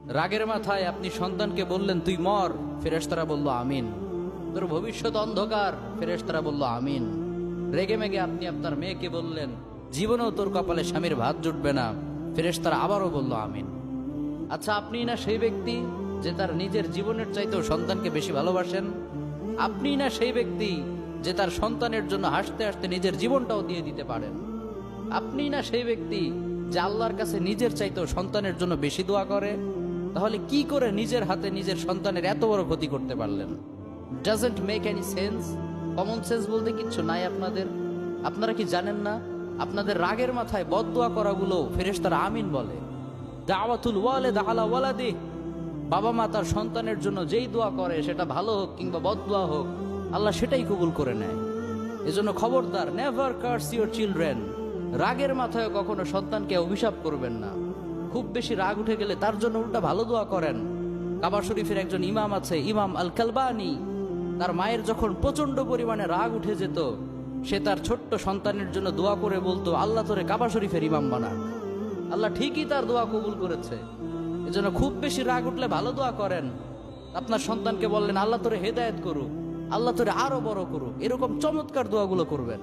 রাগের মাথায় আপনি সন্তানকে বললেন তুই মর, ফেরেশতারা বলল আমিন। তোর ভবিষ্যৎ অন্ধকার, ফেরেশতারা বলল আমিন। রেগে মেগে আপনি আপনার মেয়েকে বললেন জীবনেও তোর কপালে স্বামীর ভাত জুটবে না, ফেরেশতারা আবারও বলল আমিন। আচ্ছা, আপনি না সেই ব্যক্তি যে তার নিজের জীবনের চাইতেও সন্তানকে বেশি ভালোবাসেন? আপনি না সেই ব্যক্তি যে তার সন্তানের জন্য হাসতে হাসতে নিজের জীবনটাও দিয়ে দিতে পারেন? আপনি না সেই ব্যক্তি যে আল্লাহর কাছে নিজের চাইতেও সন্তানের জন্য বেশি দোয়া করে? তাহলে কি করে নিজের হাতে নিজের সন্তানের এত বড় ক্ষতি করতে পারলেন? Doesn't make any sense. Common sense বলতে কিচ্ছু নাই আপনাদের। আপনারা কি জানেন না আপনাদের রাগের মাথায় বদদোয়া করাগুলো ফেরেশতারা আমিন বলে? দাওয়াতুল ওয়ালিদ আলা ওয়ালাদি, বাবা মা তার সন্তানের জন্য যেই দোয়া করে সেটা ভালো হোক কিংবা বদদোয়া হোক, আল্লাহ সেটাই কবুল করে নেয়। এজন্য খবরদার, নেভার কার্স ইউর চিলড্রেন। রাগের মাথায় কখনো সন্তানকে অভিশাপ করবেন না। খুব বেশি রাগ উঠে গেলে তার জন্য উল্টা ভালো দোয়া করেন। কাবা শরীফের একজন ইমাম আছে, ইমাম আল কালবানি। তার মায়ের যখন প্রচন্ড পরিমাণে রাগ উঠে যেত, সে তার ছোট্ট সন্তানের জন্য দোয়া করে বলতো আল্লাহ তোরে কাবা শরীফের ইমাম বানাক। আল্লাহ ঠিকই তার দোয়া কবুল করেছে। এজন্য খুব বেশি রাগ উঠলে ভালো দোয়া করেন। আপনার সন্তানকে বললেন আল্লাহ তোরে হেদায়েত করুক, আল্লাহ তোরে আরো বড় করুক, এরকম চমৎকার দোয়াগুলো করবেন।